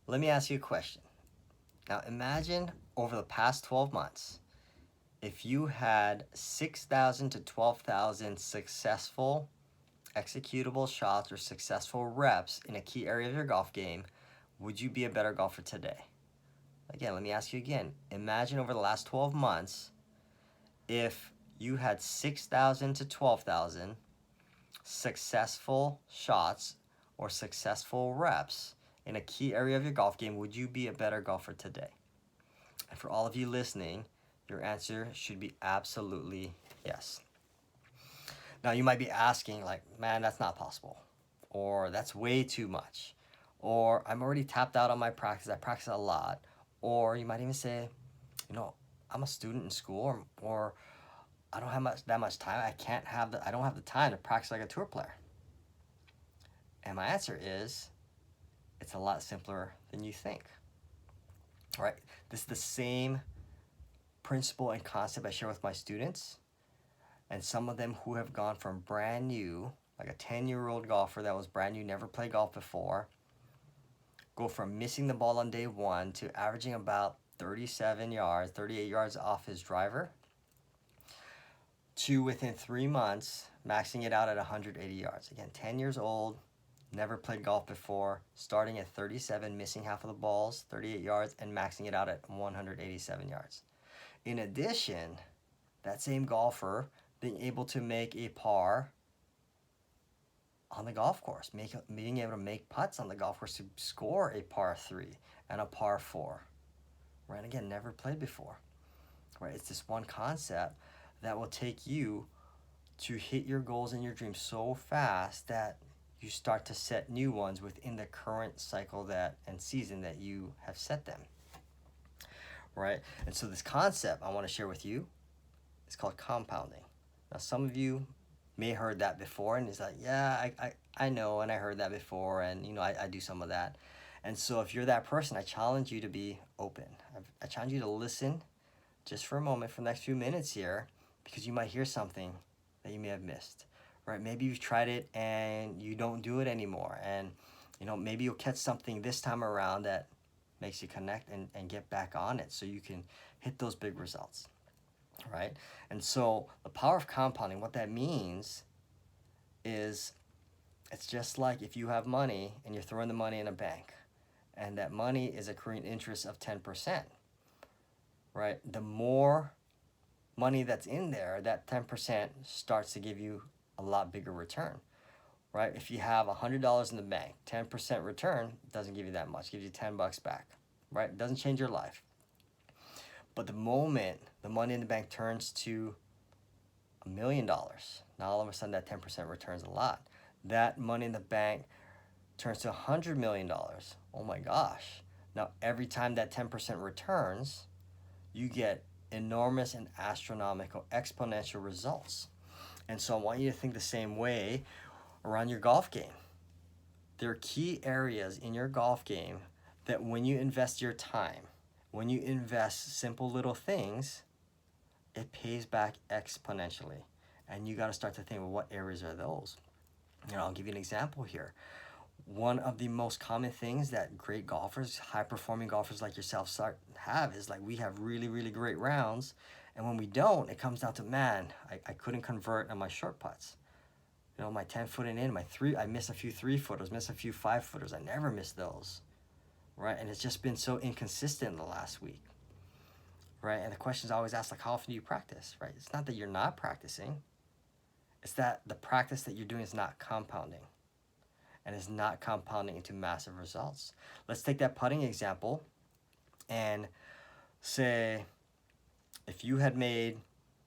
Let me ask you a question. Now imagine over the past 12 months, if you had 6,000 to 12,000 successful executable shots or successful reps in a key area of your golf game, would you be a better golfer today? Again, let me ask you again. Imagine over the last 12 months, if you had 6,000 to 12,000 successful shots or successful reps in a key area of your golf game, would you be a better golfer today? And for all of you listening, your answer should be absolutely yes. Now you might be asking like, man, that's not possible, or that's way too much, or I'm already tapped out on my practice, I practice a lot, or you might even say, I'm a student in school, or I don't have that much time, I don't have the time to practice like a tour player. And my answer is, it's a lot simpler than you think. All right, this is the same principle and concept I share with my students, and some of them who have gone from brand new, like a 10-year-old golfer that was brand new, never played golf before, go from missing the ball on day one to averaging about 37 yards, 38 yards off his driver, to within 3 months maxing it out at 180 yards. Again, 10 years old, never played golf before, starting at 37, missing half of the balls, 38 yards, and maxing it out at 187 yards. In addition, that same golfer being able to make a par on the golf course, being able to make putts on the golf course to score a par 3 and a par 4. Right? And again, never played before. Right? It's this one concept that will take you to hit your goals and your dreams so fast that you start to set new ones within the current cycle and season that you have set them. Right? And so this concept I want to share with you is called compounding. Now, some of you may have heard that before, and it's like, yeah, I know, and I heard that before, and I do some of that. And so if you're that person, I challenge you to be open. I challenge you to listen just for a moment for the next few minutes here, because you might hear something that you may have missed. Right? Maybe you've tried it and you don't do it anymore, and maybe you'll catch something this time around that makes you connect and get back on it so you can hit those big results. Right? And so the power of compounding, what that means is, it's just like if you have money and you're throwing the money in a bank, and that money is accruing interest of 10%, right? The more money that's in there, that 10% starts to give you a lot bigger return, right? If you have $100 in the bank, 10% return doesn't give you that much, it gives you $10 back, right? It doesn't change your life. But the moment the money in the bank turns to $1 million, now all of a sudden that 10% returns a lot. That money in the bank turns to $100 million. Oh my gosh. Now every time that 10% returns, you get enormous and astronomical exponential results. And so I want you to think the same way around your golf game. There are key areas in your golf game that when you invest your time, when you invest simple little things, it pays back exponentially. And you got to start to think, well, what areas are those? I'll give you an example here. One of the most common things that great golfers, high-performing golfers like yourself have is like, we have really, really great rounds. And when we don't, it comes down to, man, I couldn't convert on my short putts. My 10-foot and in, I miss a few 3-footers, miss a few 5-footers. I never miss those, right? And it's just been so inconsistent in the last week, right? And the question's always asked, like, how often do you practice, right? It's not that you're not practicing. It's that the practice that you're doing is not compounding, and is not compounding into massive results. Let's take that putting example and say if you had made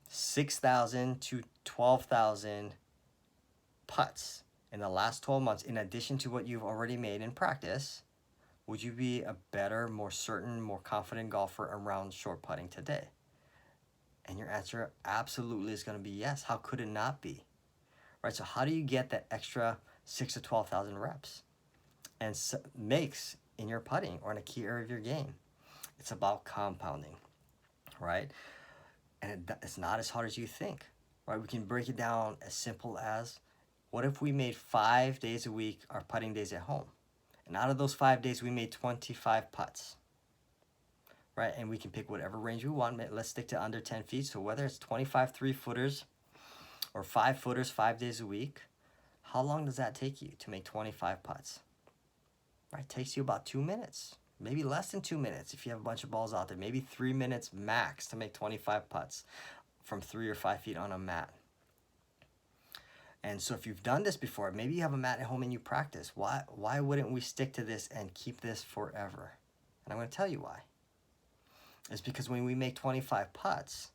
6,000 to 12,000 putts in the last 12 months, in addition to what you've already made in practice, would you be a better, more certain, more confident golfer around short putting today? And your answer absolutely is going to be yes. How could it not be? Right? So how do you get that extra 6,000 to 12,000 reps and makes in your putting or in a key area of your game? It's about compounding, right? And it's not as hard as you think, right? We can break it down as simple as, what if we made 5 days a week our putting days at home? And out of those 5 days, we made 25 putts, right? And we can pick whatever range we want. Let's stick to under 10 feet. So whether it's 25 3-footers or 5-footers 5 days a week, how long does that take you to make 25 putts? Right, it takes you about 2 minutes, maybe less than 2 minutes if you have a bunch of balls out there, maybe 3 minutes max to make 25 putts from 3 or 5 feet on a mat. And so if you've done this before, maybe you have a mat at home and you practice. Why wouldn't we stick to this and keep this forever? And I'm going to tell you why. It's because when we make 25 putts,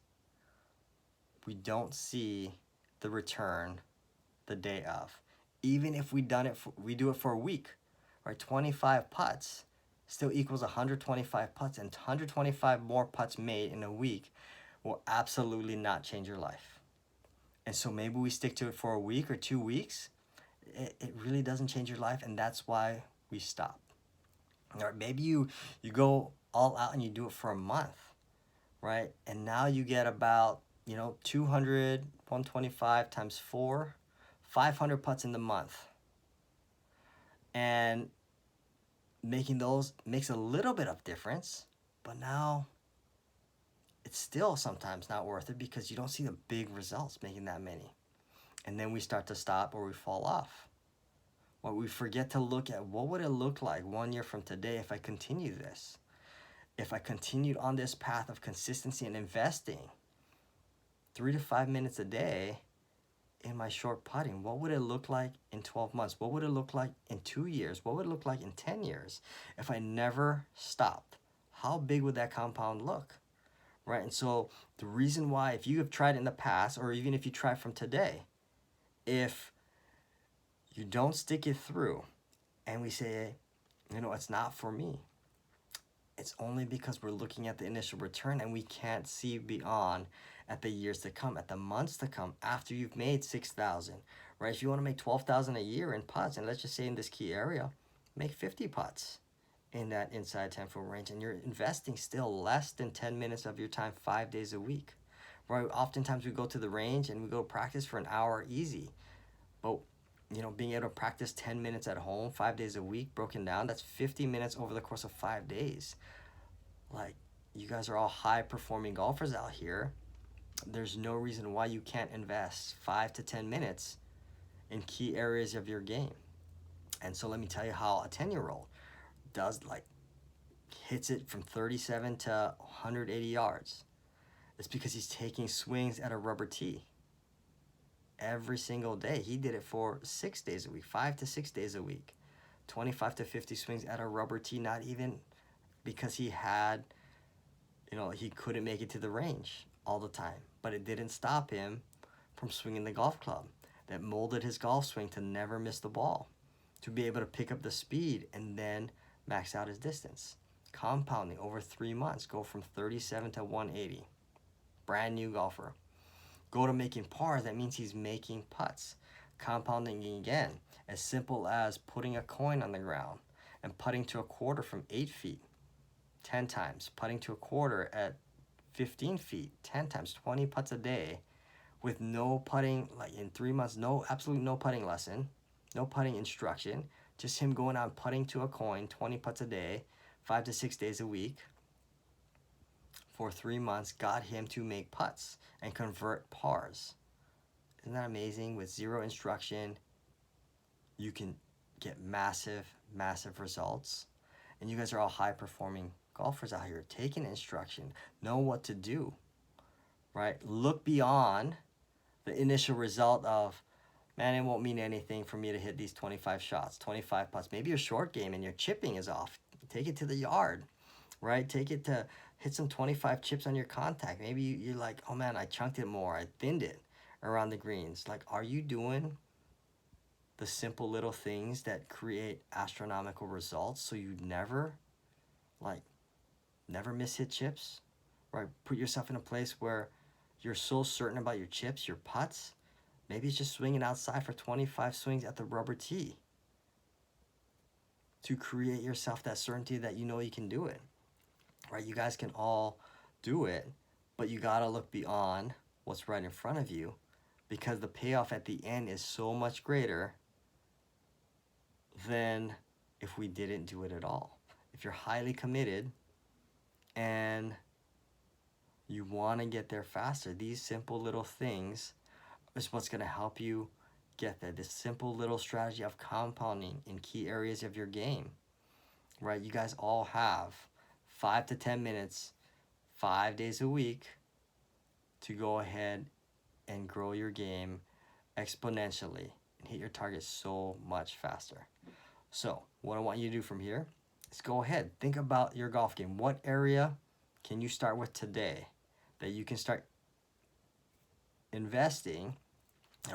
we don't see the return the day of. Even if we do it for a week, right? 25 putts still equals 125 putts, and 125 more putts made in a week will absolutely not change your life. And so maybe we stick to it for a week or 2 weeks. It really doesn't change your life, and that's why we stop. All right, maybe you go all out and you do it for a month, right? And now you get about 200, 125 times 4, 500 putts in the month. And making those makes a little bit of difference, but now it's still sometimes not worth it because you don't see the big results making that many. And then we start to stop or we fall off. Well, we forget to look at what would it look like 1 year from today if I continue this. If I continued on this path of consistency and investing 3 to 5 minutes a day in my short putting, what would it look like in 12 months? What would it look like in 2 years? What would it look like in 10 years if I never stopped? How big would that compound look? Right? And so the reason why, if you have tried in the past, or even if you try from today, if you don't stick it through and we say, it's not for me, it's only because we're looking at the initial return and we can't see beyond at the years to come, at the months to come after you've made 6,000, right? If you want to make 12,000 a year in putts, and let's just say in this key area, make 50 putts in that inside 10-foot range, and you're investing still less than 10 minutes of your time 5 days a week, right? Oftentimes we go to the range and we go practice for an hour easy, but being able to practice 10 minutes at home 5 days a week broken down, that's 50 minutes over the course of 5 days. Like, you guys are all high performing golfers out here. There's no reason why you can't invest 5 to 10 minutes in key areas of your game. And so let me tell you how a 10-year-old does, hits it from 37 to 180 yards. It's because he's taking swings at a rubber tee every single day. He did it for 6 days a week, 5 to 6 days a week, 25 to 50 swings at a rubber tee, not even because he had, he couldn't make it to the range all the time, but it didn't stop him from swinging the golf club. That molded his golf swing to never miss the ball, to be able to pick up the speed and then max out his distance. Compounding over 3 months, go from 37 to 180. Brand new golfer. Go to making pars, that means he's making putts. Compounding again, as simple as putting a coin on the ground and putting to a quarter from 8 feet 10 times, putting to a quarter at 15 feet 10 times, 20 putts a day with no putting, in 3 months, absolutely no putting lesson, no putting instruction, just him going out putting to a coin 20 putts a day, 5 to 6 days a week for 3 months, got him to make putts and convert pars. Isn't that amazing? With zero instruction, you can get massive, massive results. And you guys are all high-performing golfers out here. Taking instruction, know what to do, right? Look beyond the initial result of, man, it won't mean anything for me to hit these 25 shots, 25 putts. Maybe your short game and your chipping is off. Take it to the yard, right? Take it to hit some 25 chips on your contact. Maybe you're like, oh man, I chunked it more. I thinned it around the greens. Are you doing the simple little things that create astronomical results so you never miss hit chips, right? Put yourself in a place where you're so certain about your chips, your putts. Maybe it's just swinging outside for 25 swings at the rubber tee to create yourself that certainty that you can do it, right? You guys can all do it, but you got to look beyond what's right in front of you, because the payoff at the end is so much greater than if we didn't do it at all. If you're highly committed and you want to get there faster, these simple little things is what's going to help you get there. This simple little strategy of compounding in key areas of your game, right? You guys all have 5 to 10 minutes, 5 days a week to go ahead and grow your game exponentially and hit your target so much faster. So what I want you to do from here is go ahead, think about your golf game. What area can you start with today that you can start investing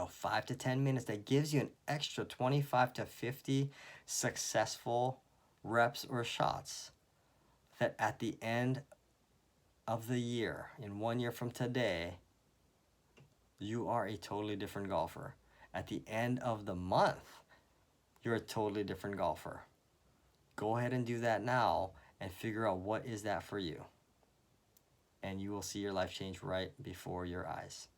5 to 10 minutes that gives you an extra 25 to 50 successful reps or shots that at the end of the year, in 1 year from today, you are a totally different golfer. At the end of the month, you're a totally different golfer. Go ahead and do that now and figure out what is that for you. And you will see your life change right before your eyes.